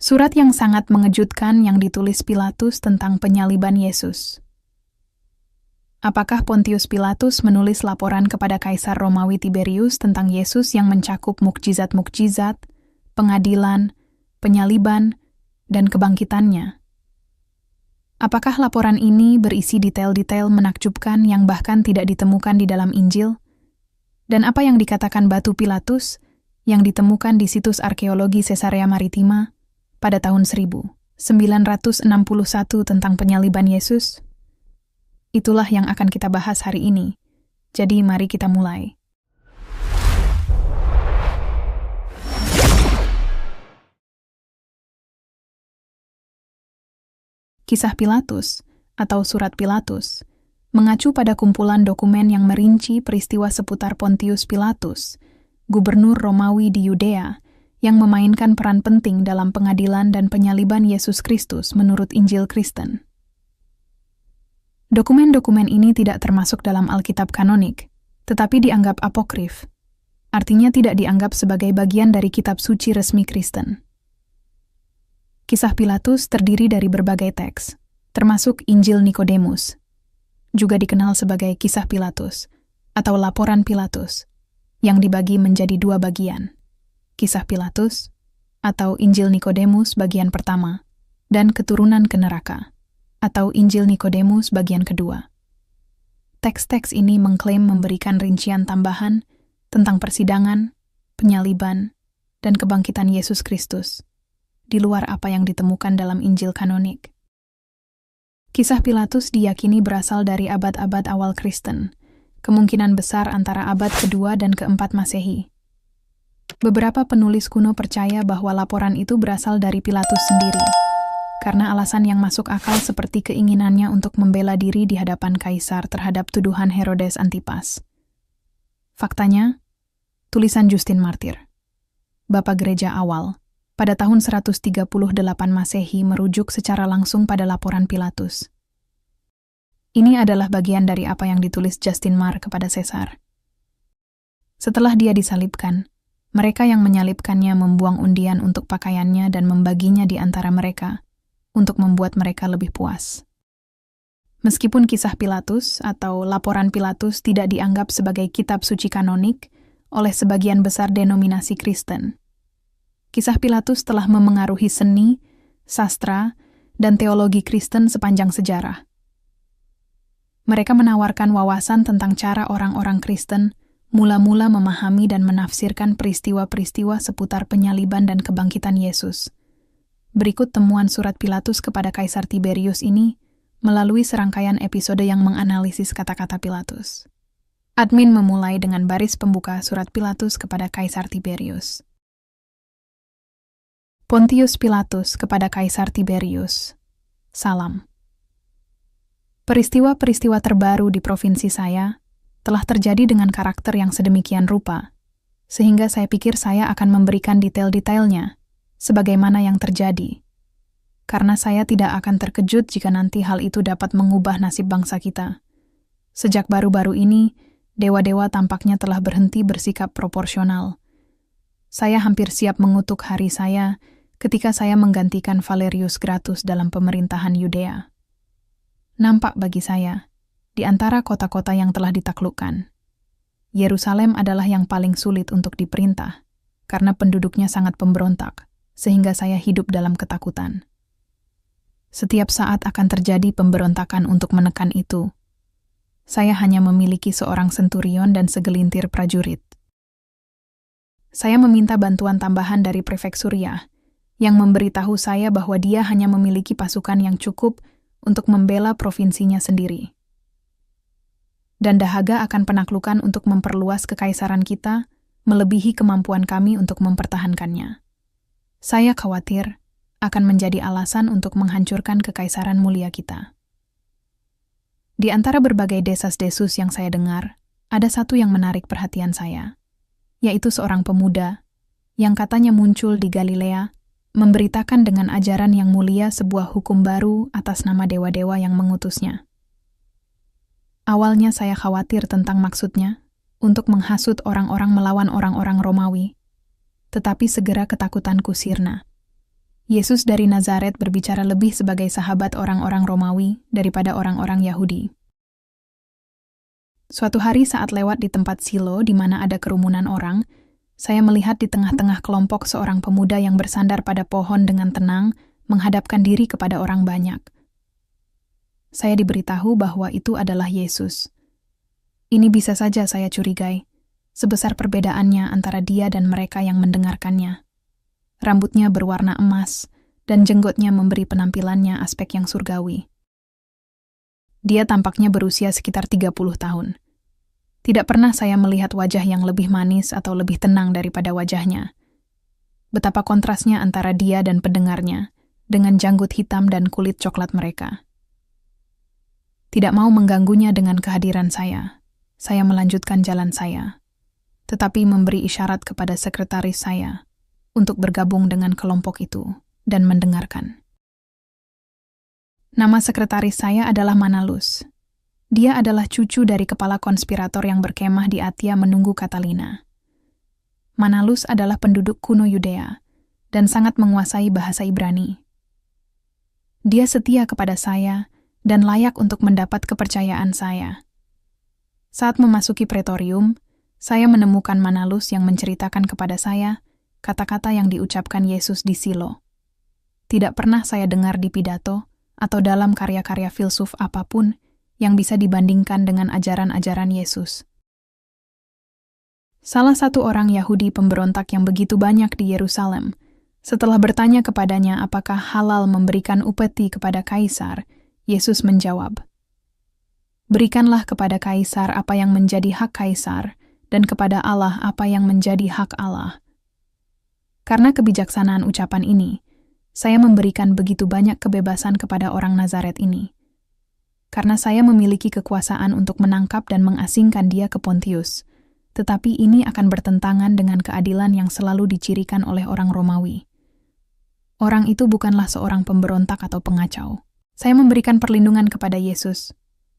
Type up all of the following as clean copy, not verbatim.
Surat yang sangat mengejutkan yang ditulis Pilatus tentang penyaliban Yesus. Apakah Pontius Pilatus menulis laporan kepada Kaisar Romawi Tiberius tentang Yesus yang mencakup mukjizat-mukjizat, pengadilan, penyaliban, dan kebangkitannya? Apakah laporan ini berisi detail-detail menakjubkan yang bahkan tidak ditemukan di dalam Injil? Dan apa yang dikatakan batu Pilatus yang ditemukan di situs arkeologi Caesarea Maritima pada tahun 1961 tentang penyaliban Yesus? Itulah yang akan kita bahas hari ini. Jadi mari kita mulai. Kisah Pilatus atau Surat Pilatus mengacu pada kumpulan dokumen yang merinci peristiwa seputar Pontius Pilatus, gubernur Romawi di Yudea, yang memainkan peran penting dalam pengadilan dan penyaliban Yesus Kristus menurut Injil Kristen. Dokumen-dokumen ini tidak termasuk dalam Alkitab kanonik, tetapi dianggap apokrif, artinya tidak dianggap sebagai bagian dari kitab suci resmi Kristen. Kisah Pilatus terdiri dari berbagai teks, termasuk Injil Nikodemus, juga dikenal sebagai Kisah Pilatus atau Laporan Pilatus, yang dibagi menjadi dua bagian. Kisah Pilatus, atau Injil Nikodemus bagian pertama, dan Keturunan ke Neraka, atau Injil Nikodemus bagian kedua. Teks-teks ini mengklaim memberikan rincian tambahan tentang persidangan, penyaliban, dan kebangkitan Yesus Kristus, di luar apa yang ditemukan dalam Injil kanonik. Kisah Pilatus diyakini berasal dari abad-abad awal Kristen, kemungkinan besar antara abad kedua dan keempat Masehi. Beberapa penulis kuno percaya bahwa laporan itu berasal dari Pilatus sendiri, karena alasan yang masuk akal seperti keinginannya untuk membela diri di hadapan Kaisar terhadap tuduhan Herodes Antipas. Faktanya, tulisan Justin Martir, Bapa Gereja awal, pada tahun 138 Masehi merujuk secara langsung pada laporan Pilatus. Ini adalah bagian dari apa yang ditulis Justin Marr kepada Caesar. Setelah dia disalibkan, mereka yang menyalibkannya membuang undian untuk pakaiannya dan membaginya di antara mereka, untuk membuat mereka lebih puas. Meskipun kisah Pilatus atau laporan Pilatus tidak dianggap sebagai kitab suci kanonik oleh sebagian besar denominasi Kristen, kisah Pilatus telah memengaruhi seni, sastra, dan teologi Kristen sepanjang sejarah. Mereka menawarkan wawasan tentang cara orang-orang Kristen mula-mula memahami dan menafsirkan peristiwa-peristiwa seputar penyaliban dan kebangkitan Yesus. Berikut temuan surat Pilatus kepada Kaisar Tiberius ini melalui serangkaian episode yang menganalisis kata-kata Pilatus. Admin memulai dengan baris pembuka surat Pilatus kepada Kaisar Tiberius. Pontius Pilatus kepada Kaisar Tiberius. Salam. Peristiwa-peristiwa terbaru di provinsi saya telah terjadi dengan karakter yang sedemikian rupa, sehingga saya pikir saya akan memberikan detail-detailnya, sebagaimana yang terjadi. Karena saya tidak akan terkejut jika nanti hal itu dapat mengubah nasib bangsa kita. Sejak baru-baru ini, dewa-dewa tampaknya telah berhenti bersikap proporsional. Saya hampir siap mengutuk hari saya ketika saya menggantikan Valerius Gratus dalam pemerintahan Yudea. Nampak bagi saya, di antara kota-kota yang telah ditaklukkan, Yerusalem adalah yang paling sulit untuk diperintah, karena penduduknya sangat pemberontak, sehingga saya hidup dalam ketakutan. Setiap saat akan terjadi pemberontakan untuk menekan itu. Saya hanya memiliki seorang senturion dan segelintir prajurit. Saya meminta bantuan tambahan dari prefek Suriah, yang memberitahu saya bahwa dia hanya memiliki pasukan yang cukup untuk membela provinsinya sendiri. Dan dahaga akan penaklukan untuk memperluas kekaisaran kita melebihi kemampuan kami untuk mempertahankannya. Saya khawatir akan menjadi alasan untuk menghancurkan kekaisaran mulia kita. Di antara berbagai desas-desus yang saya dengar, ada satu yang menarik perhatian saya, yaitu seorang pemuda yang katanya muncul di Galilea, memberitakan dengan ajaran yang mulia sebuah hukum baru atas nama dewa-dewa yang mengutusnya. Awalnya saya khawatir tentang maksudnya untuk menghasut orang-orang melawan orang-orang Romawi, tetapi segera ketakutanku sirna. Yesus dari Nazaret berbicara lebih sebagai sahabat orang-orang Romawi daripada orang-orang Yahudi. Suatu hari saat lewat di tempat Silo di mana ada kerumunan orang, saya melihat di tengah-tengah kelompok seorang pemuda yang bersandar pada pohon dengan tenang, menghadapkan diri kepada orang banyak. Saya diberitahu bahwa itu adalah Yesus. Ini bisa saja saya curigai, sebesar perbedaannya antara dia dan mereka yang mendengarkannya. Rambutnya berwarna emas, dan jenggotnya memberi penampilannya aspek yang surgawi. Dia tampaknya berusia sekitar 30 tahun. Tidak pernah saya melihat wajah yang lebih manis atau lebih tenang daripada wajahnya. Betapa kontrasnya antara dia dan pendengarnya, dengan janggut hitam dan kulit coklat mereka. Tidak mau mengganggunya dengan kehadiran saya melanjutkan jalan saya, tetapi memberi isyarat kepada sekretaris saya untuk bergabung dengan kelompok itu dan mendengarkan. Nama sekretaris saya adalah Manalus. Dia adalah cucu dari kepala konspirator yang berkemah di Atia menunggu Katalina. Manalus adalah penduduk kuno Yudea dan sangat menguasai bahasa Ibrani. Dia setia kepada saya dan layak untuk mendapat kepercayaan saya. Saat memasuki pretorium, saya menemukan Manalus yang menceritakan kepada saya kata-kata yang diucapkan Yesus di Silo. Tidak pernah saya dengar di pidato atau dalam karya-karya filsuf apapun yang bisa dibandingkan dengan ajaran-ajaran Yesus. Salah satu orang Yahudi pemberontak yang begitu banyak di Yerusalem, setelah bertanya kepadanya apakah halal memberikan upeti kepada Kaisar, Yesus menjawab, "Berikanlah kepada Kaisar apa yang menjadi hak Kaisar, dan kepada Allah apa yang menjadi hak Allah." Karena kebijaksanaan ucapan ini, saya memberikan begitu banyak kebebasan kepada orang Nazaret ini. Karena saya memiliki kekuasaan untuk menangkap dan mengasingkan dia ke Pontius, tetapi ini akan bertentangan dengan keadilan yang selalu dicirikan oleh orang Romawi. Orang itu bukanlah seorang pemberontak atau pengacau. Saya memberikan perlindungan kepada Yesus.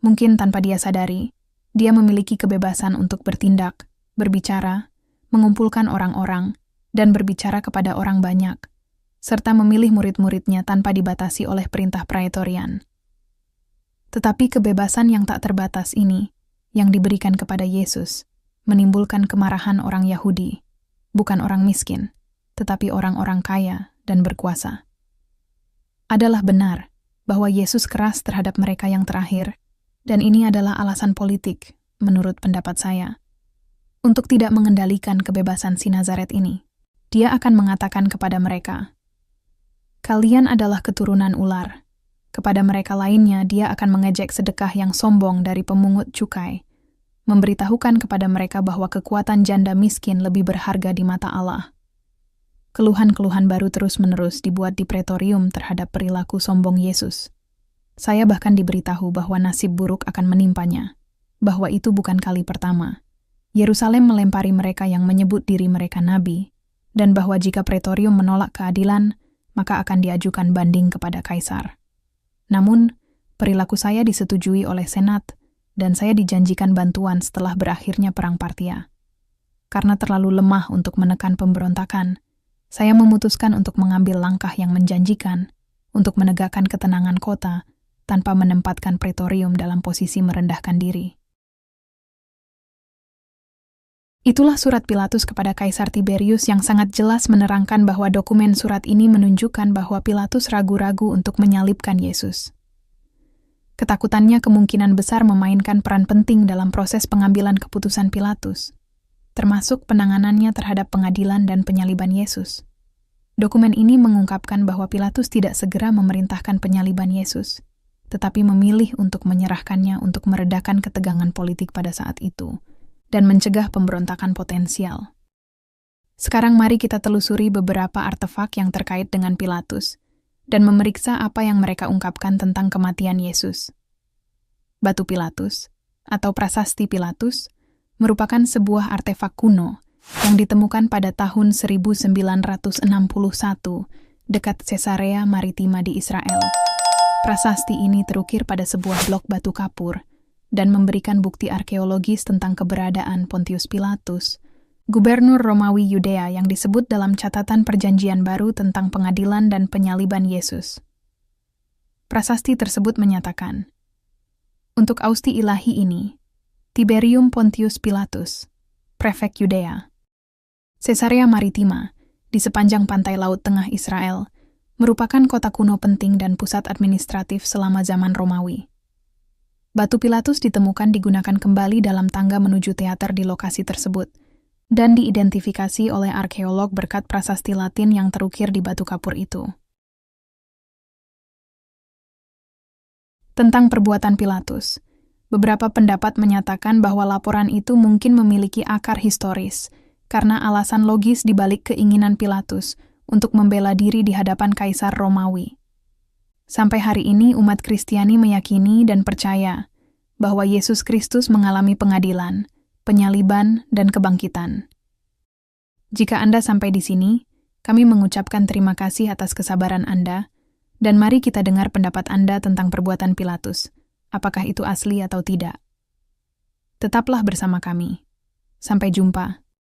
Mungkin tanpa dia sadari, dia memiliki kebebasan untuk bertindak, berbicara, mengumpulkan orang-orang, dan berbicara kepada orang banyak, serta memilih murid-muridnya tanpa dibatasi oleh perintah praetorian. Tetapi kebebasan yang tak terbatas ini, yang diberikan kepada Yesus, menimbulkan kemarahan orang Yahudi, bukan orang miskin, tetapi orang-orang kaya dan berkuasa. Adalah benar bahwa Yesus keras terhadap mereka yang terakhir, dan ini adalah alasan politik, menurut pendapat saya, untuk tidak mengendalikan kebebasan si Nazaret ini. Dia akan mengatakan kepada mereka, "Kalian adalah keturunan ular." Kepada mereka lainnya, dia akan mengejek sedekah yang sombong dari pemungut cukai, memberitahukan kepada mereka bahwa kekuatan janda miskin lebih berharga di mata Allah. Keluhan-keluhan baru terus-menerus dibuat di pretorium terhadap perilaku sombong Yesus. Saya bahkan diberitahu bahwa nasib buruk akan menimpanya, bahwa itu bukan kali pertama. Yerusalem melempari mereka yang menyebut diri mereka nabi, dan bahwa jika pretorium menolak keadilan, maka akan diajukan banding kepada Kaisar. Namun, perilaku saya disetujui oleh Senat, dan saya dijanjikan bantuan setelah berakhirnya Perang Partia. Karena terlalu lemah untuk menekan pemberontakan, saya memutuskan untuk mengambil langkah yang menjanjikan untuk menegakkan ketenangan kota tanpa menempatkan pretorium dalam posisi merendahkan diri. Itulah surat Pilatus kepada Kaisar Tiberius yang sangat jelas menerangkan bahwa dokumen surat ini menunjukkan bahwa Pilatus ragu-ragu untuk menyalibkan Yesus. Ketakutannya kemungkinan besar memainkan peran penting dalam proses pengambilan keputusan Pilatus, termasuk penanganannya terhadap pengadilan dan penyaliban Yesus. Dokumen ini mengungkapkan bahwa Pilatus tidak segera memerintahkan penyaliban Yesus, tetapi memilih untuk menyerahkannya untuk meredakan ketegangan politik pada saat itu, dan mencegah pemberontakan potensial. Sekarang mari kita telusuri beberapa artefak yang terkait dengan Pilatus, dan memeriksa apa yang mereka ungkapkan tentang kematian Yesus. Batu Pilatus, atau prasasti Pilatus, merupakan sebuah artefak kuno yang ditemukan pada tahun 1961 dekat Caesarea Maritima di Israel. Prasasti ini terukir pada sebuah blok batu kapur dan memberikan bukti arkeologis tentang keberadaan Pontius Pilatus gubernur Romawi Yudea yang disebut dalam catatan Perjanjian Baru tentang pengadilan dan penyaliban Yesus. Prasasti tersebut menyatakan, untuk austi ilahi ini, Tiberium Pontius Pilatus, prefek Yudea, Caesarea Maritima, di sepanjang pantai Laut Tengah Israel, merupakan kota kuno penting dan pusat administratif selama zaman Romawi. Batu Pilatus ditemukan digunakan kembali dalam tangga menuju teater di lokasi tersebut, dan diidentifikasi oleh arkeolog berkat prasasti Latin yang terukir di batu kapur itu. Tentang perbuatan Pilatus, beberapa pendapat menyatakan bahwa laporan itu mungkin memiliki akar historis, karena alasan logis di balik keinginan Pilatus untuk membela diri di hadapan Kaisar Romawi. Sampai hari ini umat Kristiani meyakini dan percaya bahwa Yesus Kristus mengalami pengadilan, penyaliban, dan kebangkitan. Jika Anda sampai di sini, kami mengucapkan terima kasih atas kesabaran Anda, dan mari kita dengar pendapat Anda tentang perbuatan Pilatus, apakah itu asli atau tidak. Tetaplah bersama kami. Sampai jumpa.